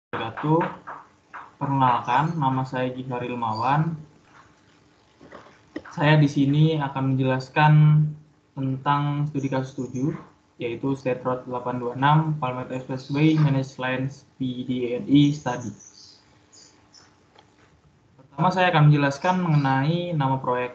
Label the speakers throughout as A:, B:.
A: wabarakatuh. Perkenalkan, nama saya Gihar Ilmawan. Saya di sini akan menjelaskan tentang studi kasus 7, yaitu State Road 826 Palmetto Expressway Managed Lanes PDNI Study. Pertama saya akan menjelaskan mengenai nama proyek,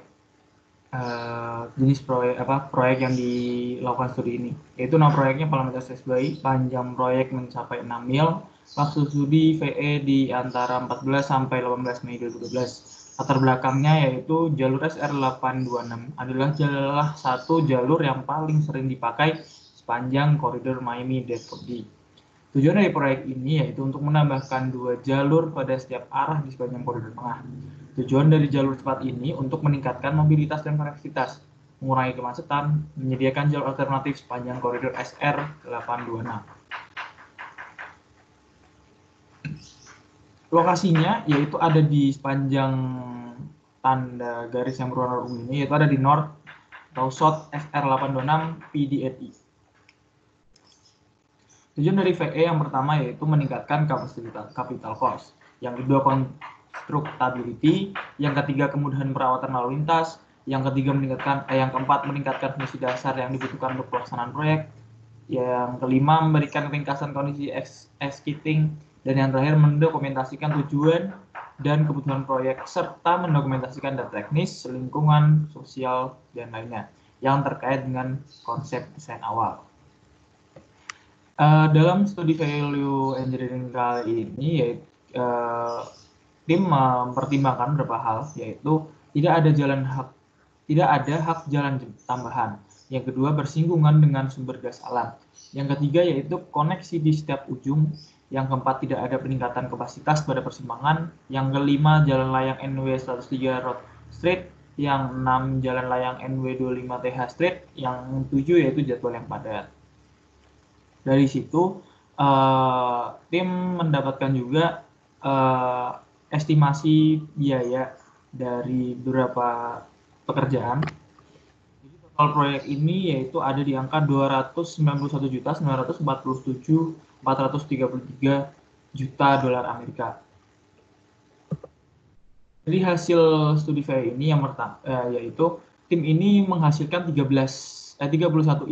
A: jenis proyek yang dilakukan studi ini, yaitu nama proyeknya Palmetto Expressway, panjang proyek mencapai 6 mil, waktu studi VE di antara 14 sampai 18 Mei 2012. Latar belakangnya yaitu jalur SR826 adalah satu jalur yang paling sering dipakai sepanjang koridor Miami-Dade. Tujuan dari proyek ini yaitu untuk menambahkan 2 jalur pada setiap arah di sepanjang koridor tengah. Tujuan dari jalur cepat ini untuk meningkatkan mobilitas dan konektivitas, mengurangi kemacetan, menyediakan jalur alternatif sepanjang koridor SR826. Lokasinya yaitu ada di sepanjang tanda garis yang berwarna ungu ini, yaitu ada di North atau South SR826 PDNI. Tujuan dari VE yang pertama yaitu meningkatkan capital cost, yang kedua constructability, yang ketiga kemudahan perawatan lalu lintas, yang keempat meningkatkan fungsi dasar yang dibutuhkan untuk pelaksanaan proyek, yang kelima memberikan ringkasan kondisi executing, dan yang terakhir mendokumentasikan tujuan dan kebutuhan proyek serta mendokumentasikan data teknis, lingkungan, sosial, dan lainnya yang terkait dengan konsep desain awal. Dalam studi value engineering kali ini, yaitu tim mempertimbangkan beberapa hal, yaitu tidak ada hak jalan tambahan. Yang kedua, bersinggungan dengan sumber gas alam. Yang ketiga yaitu koneksi di setiap ujung. Yang keempat, tidak ada peningkatan kapasitas pada persimpangan. Yang kelima, jalan layang NW 103 Road Street. Yang 6, jalan layang NW 25 TH Street. Yang 7 yaitu jadwal yang padat. Dari situ tim mendapatkan juga estimasi biaya dari beberapa pekerjaan. Jadi total proyek ini yaitu ada di angka 291.947.433 juta dolar Amerika. Dari hasil studi VE ini yang pertama yaitu tim ini menghasilkan 31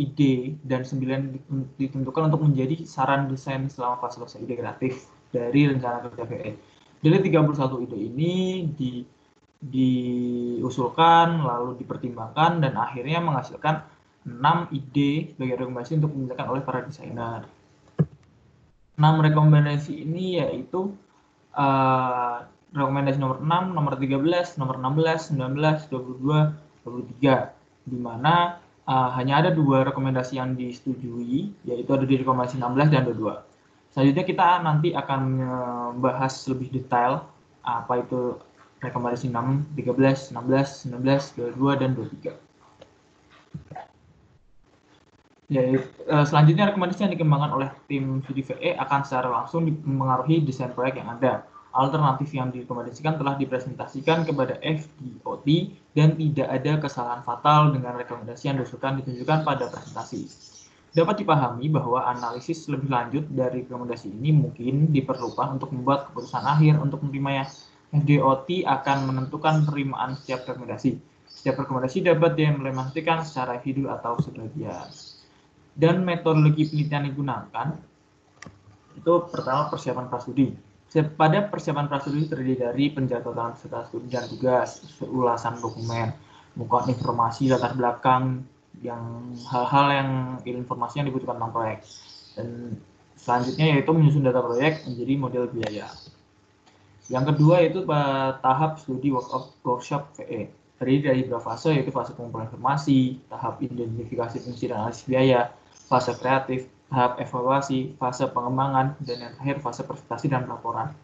A: ide dan 9 ditentukan untuk menjadi saran desain selama fase ide kreatif dari rencana kerja VE. Dari 31 ide ini diusulkan, lalu dipertimbangkan, dan akhirnya menghasilkan 6 ide sebagai rekomendasi untuk dimintakan oleh para desainer. 6 rekomendasi ini yaitu rekomendasi nomor 6, nomor 13, nomor 16, 19, 22, 23, di mana hanya ada 2 rekomendasi yang disetujui, yaitu ada di rekomendasi 16 dan 22. Selanjutnya kita nanti akan membahas lebih detail apa itu rekomendasi 6, 13, 16, 19, 22, dan 23. Selanjutnya rekomendasi yang dikembangkan oleh tim studi VE akan secara langsung mengaruhi desain proyek yang ada. Alternatif yang direkomendasikan telah dipresentasikan kepada FDOT dan tidak ada kesalahan fatal dengan rekomendasi yang ditunjukkan pada presentasi. Dapat dipahami bahwa analisis lebih lanjut dari rekomendasi ini mungkin diperlukan untuk membuat keputusan akhir untuk menerimanya. FDOT akan menentukan penerimaan setiap rekomendasi. Setiap rekomendasi dapat diimplementasikan secara individu atau sebagian. Dan metodologi penelitian yang digunakan itu pertama persiapan prastudi. Pada persiapan prastudi terdiri dari penjadwalan peserta studi dan tugas, ulasan dokumen, pengumpulan informasi latar belakang, yang hal-hal yang informasi yang dibutuhkan tentang proyek. Dan selanjutnya yaitu menyusun data proyek menjadi model biaya. Yang kedua yaitu tahap studi workshop VE. Terdiri dari beberapa fase, yaitu fase pengumpulan informasi, tahap identifikasi fungsi dan analisis biaya, fase kreatif, tahap evaluasi, fase pengembangan, dan yang terakhir fase presentasi dan laporan.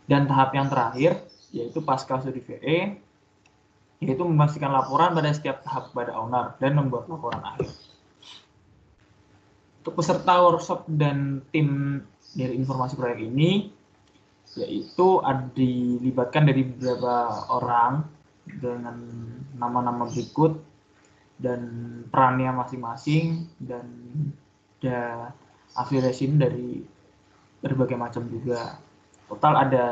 A: Dan tahap yang terakhir yaitu pasca studi VE, yaitu memastikan laporan pada setiap tahap kepada owner dan membuat laporan akhir. Untuk peserta workshop dan tim dari informasi proyek ini yaitu dilibatkan dari beberapa orang dengan nama-nama berikut dan perannya masing-masing, dan ada affiliation dari berbagai macam juga. Total ada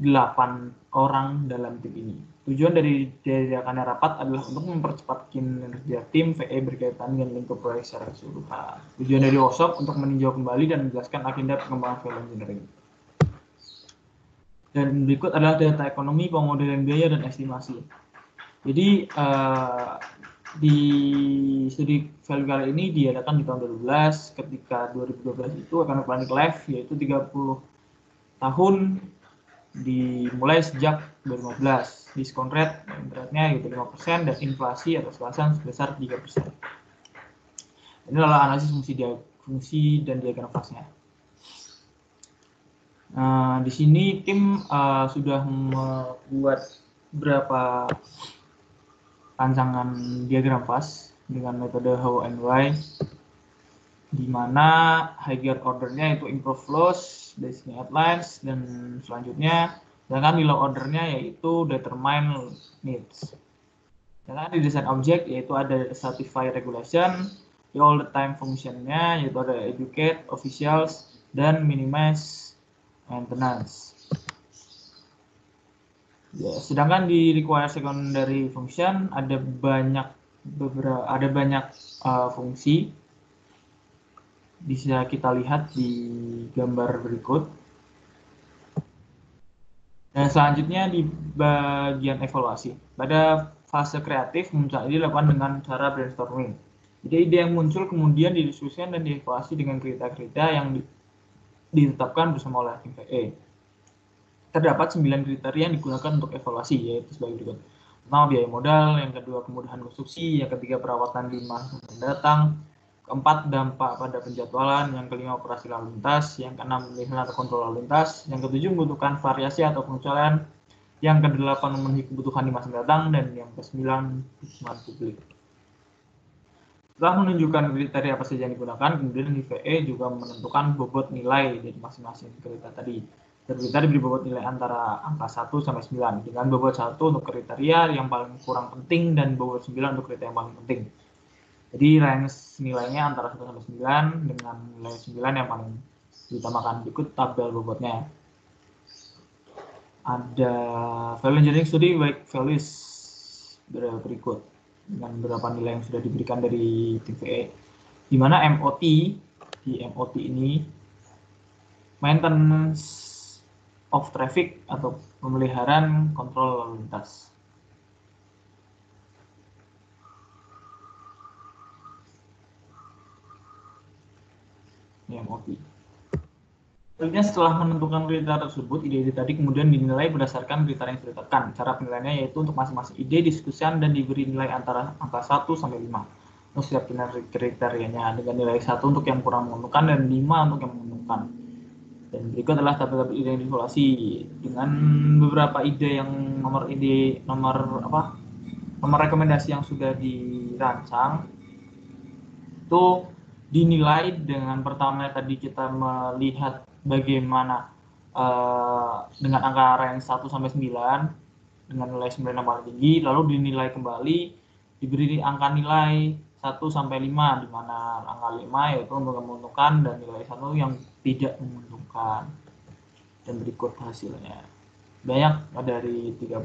A: 8 orang dalam tim ini. Tujuan dari diadakannya rapat adalah untuk mempercepat kinerja tim VE berkaitan dengan lingkup proyek secara keseluruhan. Tujuan dari workshop untuk meninjau kembali dan menjelaskan agenda pengembangan value engineering. Dan berikut adalah data ekonomi, pemodelan biaya, dan estimasi. Jadi di studi value kali ini diadakan di tahun 2012, ketika 2012 itu akan planning life, yaitu 30 tahun dimulai sejak 2015. Diskon rate rate-nya yaitu 5% dan inflasi atau inflasi sebesar 3%. Ini adalah analisis fungsi dan diagram fasenya. Di sini tim sudah membuat beberapa rancangan diagram fas dengan metode how and why, di mana high gear ordernya itu improve flows, design outlines, dan selanjutnya sedangkan di low ordernya yaitu determine needs. Sedangkan di design object yaitu ada satisfy regulation, di all the time functionnya yaitu ada educate officials, dan minimize maintenance. Ya, sedangkan di require secondary function ada banyak fungsi. Bisa kita lihat di gambar berikut. Dan selanjutnya di bagian evaluasi. Pada fase kreatif, muncul ide dilakukan dengan cara brainstorming. Jadi ide yang muncul kemudian didiskusikan dan dievaluasi dengan kriteria-kriteria yang ditetapkan bersama oleh tim VE. Terdapat 9 kriteria yang digunakan untuk evaluasi, yaitu sebagai berikut. Pertama, biaya modal, yang kedua, kemudahan konstruksi, yang ketiga, perawatan di masa mendatang, keempat, dampak pada penjadwalan, yang kelima, operasi lalu lintas, yang keenam, pemilihan atau kontrol lalu lintas, yang ketujuh, membutuhkan variasi atau pengecualian, yang kedelapan, memenuhi kebutuhan di masa mendatang, dan yang kesembilan, dukungan publik. Setelah menunjukkan kriteria apa saja yang digunakan, kemudian VE juga menentukan bobot nilai dari masing-masing kriteria tadi. Dan kita diberi bobot nilai antara angka 1 sampai 9, dengan bobot 1 untuk kriteria yang paling kurang penting dan bobot 9 untuk kriteria yang paling penting. Jadi range nilainya antara 1 sampai 9 dengan nilai 9 yang paling diutamakan. Berikut tabel bobotnya. Ada value engineering study baik values berikut dengan beberapa nilai yang sudah diberikan dari tim VE. Di mana MOT, di MOT ini maintenance of traffic atau pemeliharaan kontrol lalu lintas. MOT. Selanjutnya setelah menentukan kriteria tersebut, ide-ide tadi kemudian dinilai berdasarkan kriteria yang sudah ditetapkan. Cara penilaiannya yaitu untuk masing-masing ide diskusikan dan diberi nilai antara angka 1 sampai 5 untuk setiap kriterianya, dengan nilai 1 untuk yang kurang menguntungkan dan 5 untuk yang menguntungkan. Dan berikut adalah tabel-tabel ide yang dievaluasi dengan beberapa ide yang nomor rekomendasi yang sudah dirancang itu dinilai dengan pertama tadi kita melihat bagaimana dengan angka range 1 sampai 9 dengan nilai 9 yang paling tinggi, lalu dinilai kembali diberi angka nilai 1 sampai 5, di mana angka 5 yaitu untuk menguntungkan dan nilai 1 yang tidak menguntungkan. Dan berikut hasilnya. Banyak dari 31.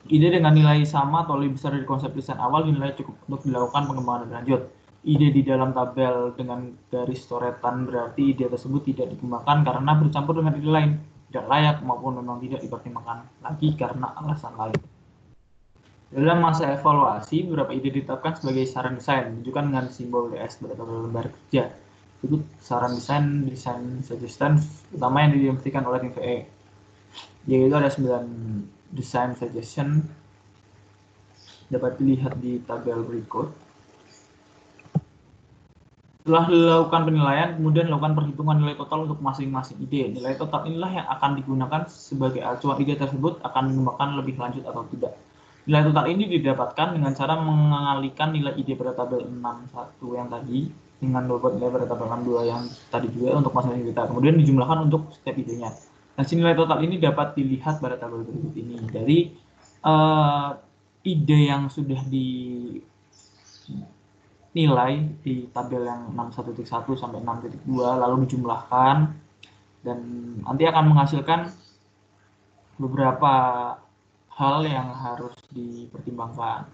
A: Ide dengan nilai sama atau lebih besar dari konsep desain awal dinilai cukup untuk dilakukan pengembangan lebih lanjut. Ide di dalam tabel dengan garis coretan berarti ide tersebut tidak dikembangkan karena bercampur dengan ide lain, tidak layak maupun memang tidak dipertimbangkan lagi karena alasan lain. Dalam masa evaluasi, beberapa ide ditetapkan sebagai saran desain, menunjukkan dengan simbol DS pada tabel lembar kerja. Itu saran desain suggestion utama yang diimplementasikan oleh tim VE. Yaitu ada 9 desain suggestion, dapat dilihat di tabel berikut. Setelah dilakukan penilaian, kemudian dilakukan perhitungan nilai total untuk masing-masing ide. Nilai total inilah yang akan digunakan sebagai acuan ide tersebut akan mengembangkan lebih lanjut atau tidak. Nilai total ini didapatkan dengan cara mengalihkan nilai ide pada tabel 61 yang tadi dengan bobot nilai pada tabel 62 yang tadi juga untuk masing-masing kita. Kemudian dijumlahkan untuk setiap idenya. Nah, nilai total ini dapat dilihat pada tabel berikut ini. Dari ide yang sudah nilai di tabel yang 61.1 sampai 6.2 lalu dijumlahkan dan nanti akan menghasilkan beberapa hal yang harus dipertimbangkan.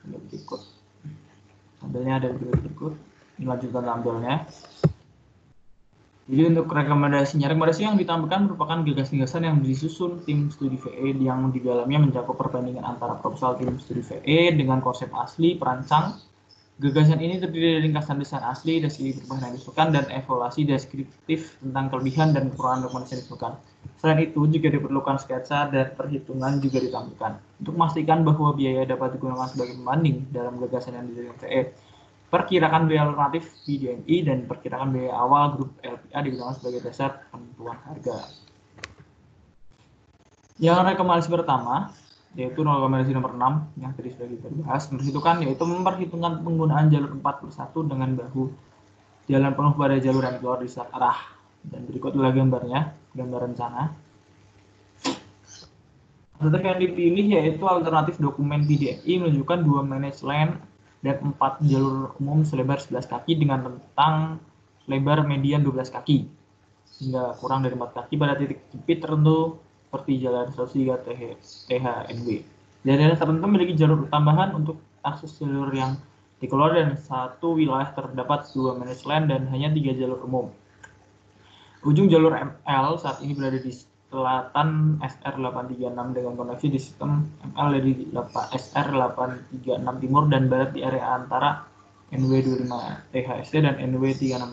A: Ini berikut. Tabelnya ada di berikut. Ini lanjutan tabelnya. Jadi untuk rekomendasi yang ditampilkan merupakan gagasan-gagasan yang disusun tim studi VE yang di dalamnya mencakup perbandingan antara proposal tim studi VE dengan konsep asli perancang. Gagasan ini terdiri dari ringkasan desain asli, deskripsi perubahan yang diusulkan, dan evaluasi deskriptif tentang kelebihan dan kekurangan dokumentasi yang diusulkan. Selain itu, juga diperlukan sketsa dan perhitungan juga ditampilkan. Untuk memastikan bahwa biaya dapat digunakan sebagai pembanding dalam gagasan yang didalilkan VE, perkirakan biaya alternatif BDNI dan perkirakan biaya awal grup LPA digunakan sebagai dasar penentuan harga. Yang rekomendasi pertama yaitu rekomendasi nomor 6 yang tadi sudah kita bahas, yaitu memperhitungkan penggunaan jalur 4+1 dengan bahu jalan penuh pada jalur yang keluar di arah. Dan berikut adalah gambarnya, gambar rencana. Alternatif yang dipilih yaitu alternatif dokumen BDNI menunjukkan 2 manage lane dan 4 jalur umum selebar 11 kaki dengan rentang lebar median 12 kaki hingga kurang dari 4 kaki pada titik jepit tertentu seperti jalan 103 THNW. Daerah tertentu memiliki jalur tambahan untuk akses jalur yang dikelola dan satu wilayah terdapat 2 manage lane dan hanya 3 jalur umum. Ujung jalur ML saat ini berada di selatan SR836 dengan koneksi di sistem ML dari SR836 timur dan barat di area antara NW25 THST dan NW36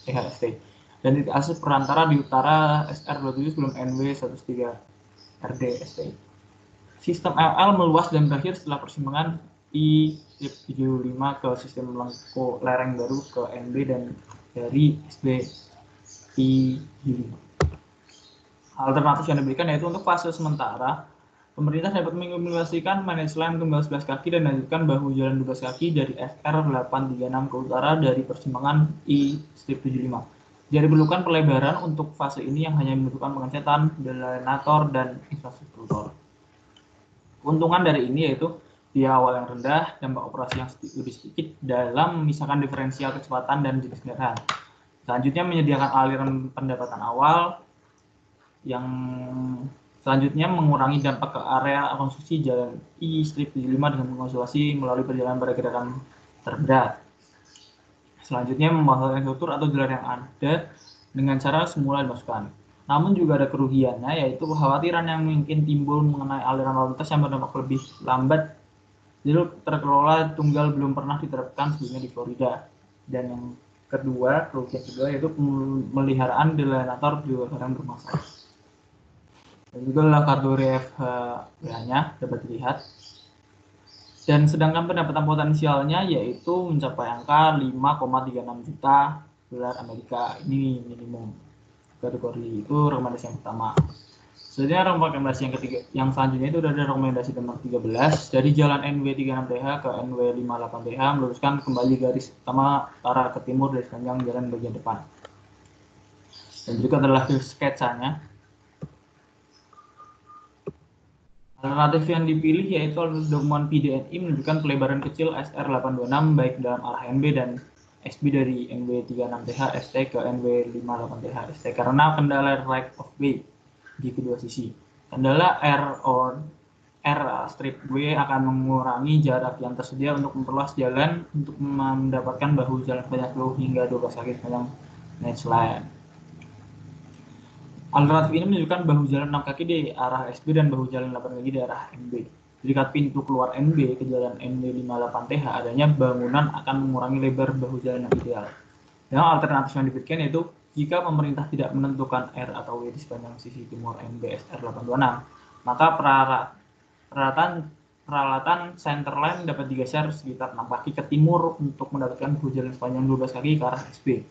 A: THST. Dan titik akses perantara di utara SR27 sebelum NW13 RDST. Sistem ML meluas dan berakhir setelah persimpangan I75 ke sistem Lengko lereng baru ke NB dan dari SB I75. Alternatif yang diberikan yaitu untuk fase sementara, pemerintah dapat mengimplementasikan manage line kembali 11 kaki dan melanjutkan bahu jalan 12 kaki dari SR836 ke utara dari persimpangan I75. Jadi diperlukan pelebaran untuk fase ini yang hanya membutuhkan pengecetan, delaminator, dan infrastruktur. Keuntungan dari ini yaitu biaya awal yang rendah, dampak operasi yang lebih sedikit dalam memisahkan diferensial kecepatan dan jenis kendaraan. Selanjutnya menyediakan aliran pendapatan awal yang selanjutnya mengurangi dampak ke area konstruksi jalan I-75 dengan mengonsultasi melalui perjalanan pada gerakan terberat. Selanjutnya membahasakan struktur atau jalan yang ada dengan cara semula dimasukkan. Namun juga ada kerugiannya, yaitu kekhawatiran yang mungkin timbul mengenai aliran lalu lintas yang berdampak lebih lambat. Jalur terkelola tunggal belum pernah diterapkan sebelumnya di Florida. Dan yang kedua, kerugian kedua yaitu pemeliharaan delaminator juga kadang bermasalah. Dan juga adalah kartu RFH-nya dapat dilihat. Dan sedangkan pendapatan potensialnya yaitu mencapai angka 5,36 juta dolar Amerika. Ini minimum. Kategori itu rekomendasi yang pertama. Selanjutnya rekomendasi yang ketiga, yang selanjutnya itu ada rekomendasi nomor 13 dari jalan NW36TH ke NW58TH meluruskan kembali garis utama utara ke timur dari sepanjang jalan bagian depan. Dan berikut adalah sketsanya. Alternatif yang dipilih yaitu dokumen PDNI menunjukkan pelebaran kecil SR826 baik dalam arah NB dan SB dari NW36TH ST ke NW58TH ST karena kendala right of way di kedua sisi. Kendala R strip W akan mengurangi jarak yang tersedia untuk memperluas jalan untuk mendapatkan bahu jalan sebanyak 10 hingga 12 kaki sepanjang manage line. Alternatif ini menunjukkan bahu jalan 6 kaki di arah SB dan bahu jalan 8 kaki di arah NB. Di dekat pintu keluar NB ke jalan NB58TH adanya bangunan akan mengurangi lebar bahu jalan yang ideal. Dan alternatif yang diberikan yaitu jika pemerintah tidak menentukan R atau W di sepanjang sisi timur NB SR826, maka peralatan center line dapat digeser sekitar 6 kaki ke timur untuk mendapatkan bahu jalan sepanjang 12 kaki ke arah SB.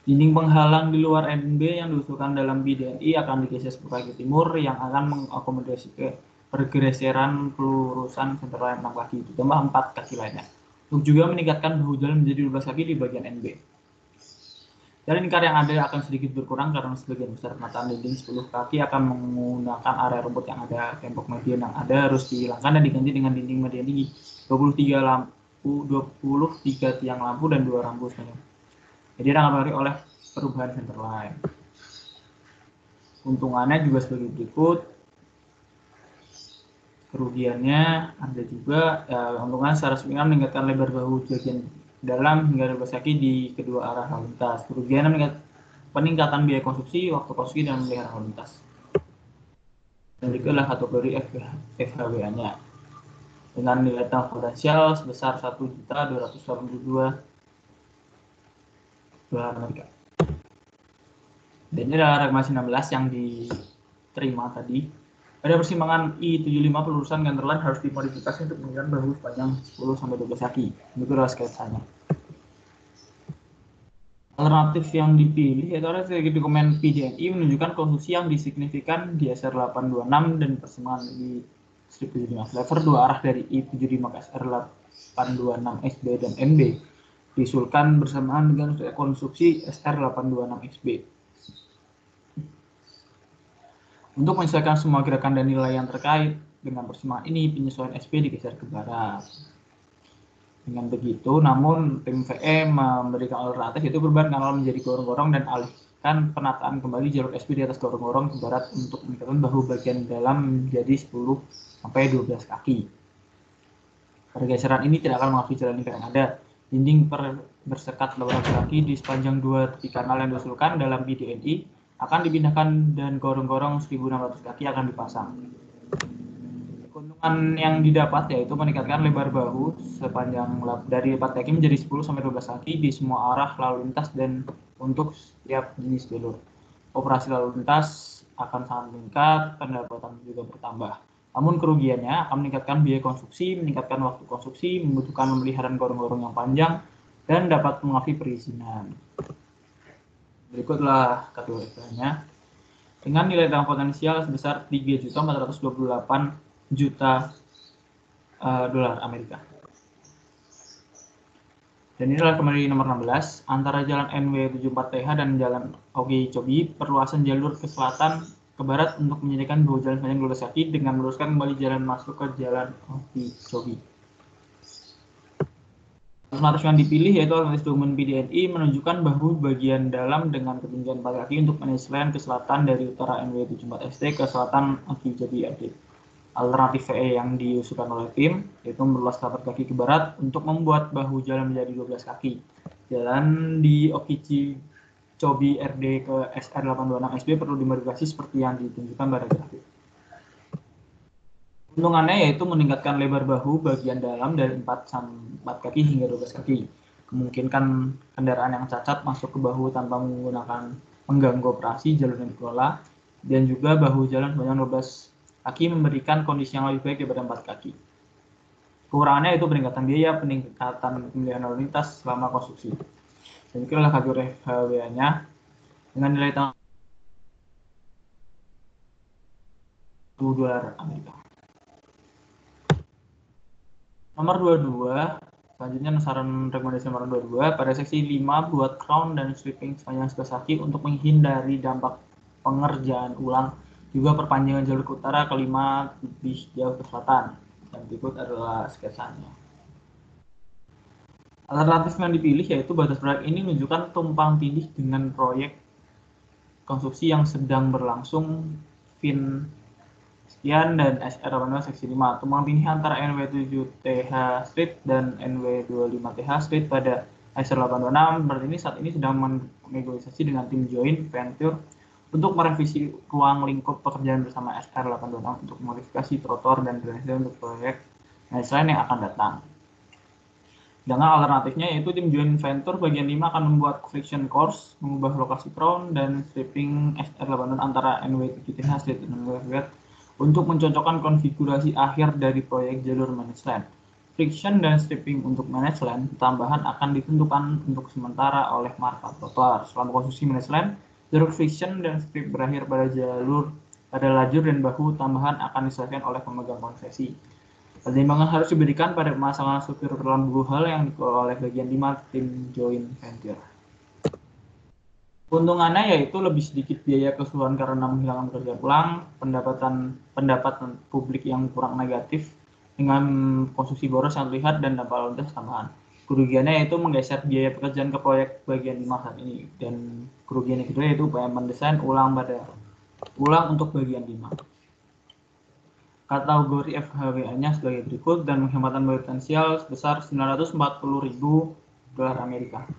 A: Dinding penghalang di luar NB yang diusulkan dalam BDNI akan digeser 10 kaki ke timur yang akan mengakomodasi ke pergeseran pelurusan center line 6 kaki ditambah 4 kaki lainnya. Untuk juga meningkatkan bahu jalan menjadi 12 kaki di bagian NB. Jalan lingkar yang ada akan sedikit berkurang karena sebagian besar penataan dinding 10 kaki akan menggunakan area rumput yang ada. Tembok median yang ada harus dihilangkan dan diganti dengan dinding median tinggi 23 tiang lampu dan 2 rambu sepanjang. Jadi dipengaruhi oleh perubahan centerline. Keuntungannya juga sebagai berikut. Kerugiannya ada juga keuntungan secara signifikan meningkatkan lebar bahu bagian dalam hingga 12 kaki di kedua arah lalu lintas. Kerugiannya peningkatan biaya konstruksi, waktu konstruksi, dan memelihara lalu lintas. Dan itu adalah kategori FHWA-nya dengan nilai tambah potensial sebesar 1.282 dolar Amerika. Dan ini adalah rekomendasi 16 yang diterima tadi. Pada persimpangan I75 pelurusan Ganterland harus dimodifikasi untuk menggunakan bahu sepanjang 10-12 kaki. Itu adalah sketsanya. Alternatif yang dipilih yaitu ada dokumen PDNI menunjukkan konstruksi yang disignifikan di SR826 dan persimpangan di strip 75 lever dua arah dari I75 ke SR826SB dan NB diusulkan bersamaan dengan konstruksi SR826SB. Untuk menyesuaikan semua gerakan dan nilai yang terkait dengan persimpangan ini, penyesuaian SB digeser ke barat. Dengan begitu, namun tim VE memberikan alternatif yaitu perubahan kanal menjadi gorong-gorong dan alihkan penataan kembali jalur SB di atas gorong-gorong ke barat untuk meningkatkan bahu bagian dalam menjadi 10-12 kaki. Pergeseran ini tidak akan mengakui jalan lingkar yang ada. Dinding bersekat 12 kaki di sepanjang 2 tepi kanal yang diusulkan dalam PDNI akan dipindahkan dan gorong-gorong 1.600 kaki akan dipasang. Keuntungan yang didapat yaitu meningkatkan lebar bahu sepanjang dari 4 kaki menjadi 10-12 kaki di semua arah lalu lintas dan untuk setiap jenis jalur. Operasi lalu lintas akan sangat meningkat, pendapatan juga bertambah. Namun kerugiannya akan meningkatkan biaya konstruksi, meningkatkan waktu konstruksi, membutuhkan pemeliharaan gorong-gorong yang panjang, dan dapat mengakhiri perizinan. Berikutlah kategorinya dengan nilai tambah potensial sebesar 3.428.000.000 dolar Amerika. Dan ini adalah kembali nomor 16 antara jalan NW74TH dan jalan Okeechobee perluasan jalur ke selatan ke barat untuk menyediakan dua jalan sepanjang 12 kaki dengan meluruskan kembali jalan masuk ke jalan Okeechobee. Alternatif yang dipilih yaitu alternatif dokumen PDNI menunjukkan bahu bagian dalam dengan ketinggian 4 kaki untuk penyesuaian ke selatan dari utara NW74ST ke selatan Okeechobee RD. Alternatif VE yang diusulkan oleh tim yaitu meluas 4 kaki ke barat untuk membuat bahu jalan menjadi 12 kaki. Jalan di Okeechobee RD ke SR826SB perlu dimodifikasi seperti yang ditunjukkan pada grafik. Keuntungannya yaitu meningkatkan lebar bahu bagian dalam dari 4 kaki hingga 12 kaki. Memungkinkan kendaraan yang cacat masuk ke bahu tanpa menggunakan mengganggu operasi jalur yang dikelola, dan juga bahu jalan sepanjang 12 kaki memberikan kondisi yang lebih baik daripada 4 kaki. Kekurangannya itu peningkatan biaya, peningkatan pemeliharaan lalu lintas selama konstruksi. Dan itulah kategori FHWA-nya dengan nilai tambah $2 Amerika. Nomor 22, selanjutnya saran rekomendasi nomor 22, pada seksi 5 buat crown dan sweeping sepanjang 11 kaki untuk menghindari dampak pengerjaan ulang, juga perpanjangan jalur ke utara ke 5 lebih jauh ke selatan. Dan berikut adalah sketsanya. Alternatif yang dipilih yaitu batas proyek ini menunjukkan tumpang tindih dengan proyek konstruksi yang sedang berlangsung VIN sekian dan SR8 seksi 5. Tumpang tindih antara NW7TH Street dan NW25TH Street pada SR826 berarti ini saat ini sedang menegosiasi dengan tim joint venture untuk merevisi ruang lingkup pekerjaan bersama SR826 untuk modifikasi trotoar dan drainase untuk proyek lain yang akan datang. Dengan alternatifnya yaitu tim joint venture bagian 5 akan membuat friction course, mengubah lokasi crown dan stripping SR8 antara NW7TH Street dan NW untuk mencocokkan konfigurasi akhir dari proyek jalur managed land. Friction dan stripping untuk managed land tambahan akan ditentukan untuk sementara oleh marka trotoar. Selama konstruksi managed land, jalur friction dan strip berakhir pada lajur dan bahu tambahan akan disesuaikan oleh pemegang konsesi. Pertimbangan harus diberikan pada pemasangan struktur dalam 2 hal yang dikelola oleh bagian 5 tim joint venture. Keuntungannya yaitu lebih sedikit biaya keseluruhan karena menghilangkan pekerjaan ulang, pendapatan publik yang kurang negatif dengan konsumsi boros yang terlihat dan dampak lalu lintas tambahan. Kerugiannya yaitu menggeser biaya pekerjaan ke proyek bagian 5 saat ini, dan kerugian yang kedua yaitu upaya mendesain ulang untuk bagian 5. Kategori FHWA-nya sebagai berikut dan penghematan potensial sebesar 940.000 dolar Amerika.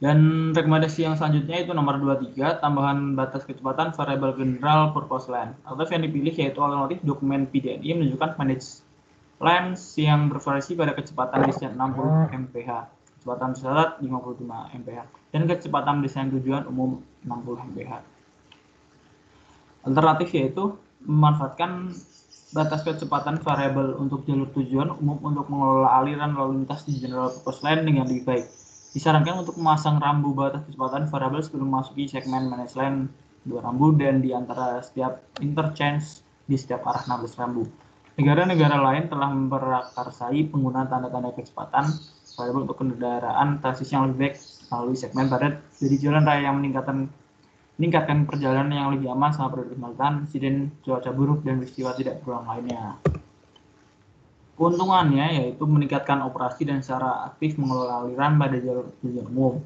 A: Dan rekomendasi yang selanjutnya itu nomor 23, tambahan batas kecepatan variable general purpose lane. Alternatif yang dipilih yaitu alternatif dokumen PDNI menunjukkan manage lanes yang bervariasi pada kecepatan desain 60 mph, kecepatan pesawat 55 mph, dan kecepatan desain tujuan umum 60 mph. Alternatif yaitu memanfaatkan batas kecepatan variabel untuk jalur tujuan umum untuk mengelola aliran lalu lintas di general purpose lane dengan lebih baik. Disarankan untuk memasang rambu batas kecepatan variabel sebelum memasuki segmen manage lane 2 rambu dan di antara setiap interchange di setiap arah 16 rambu. Negara-negara lain telah memperakarsai penggunaan tanda-tanda kecepatan variabel untuk kendaraan transisi yang lebih baik melalui segmen padat dari jalan raya yang meningkatkan perjalanan yang lebih aman selama periode kemacetan, insiden cuaca buruk, dan peristiwa tidak berulang lainnya. Keuntungannya yaitu meningkatkan operasi dan secara aktif mengelola aliran pada jalur tujuan umum.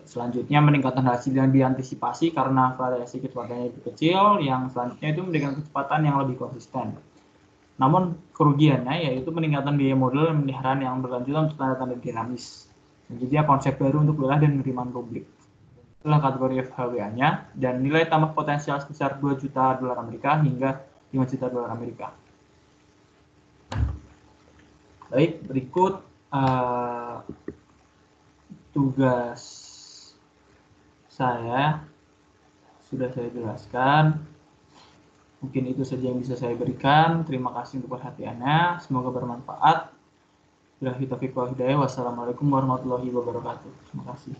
A: Selanjutnya meningkatkan hasil yang diantisipasi karena variasi kecepatannya lebih kecil. Yang selanjutnya itu memberikan kecepatan yang lebih konsisten. Namun kerugiannya yaitu peningkatan biaya modal dan pemeliharaan yang berlanjutan untuk tanda-tanda dinamis. Selanjutnya konsep baru untuk wilayah dan penerimaan publik. Itulah kategori FHWA-nya dan nilai tambah potensial sebesar 2 juta dolar Amerika hingga 5 juta dolar Amerika. Baik, berikut tugas saya sudah saya jelaskan. Mungkin itu saja yang bisa saya berikan. Terima kasih untuk perhatiannya. Semoga bermanfaat. Wassalamualaikum warahmatullahi wabarakatuh. Terima kasih.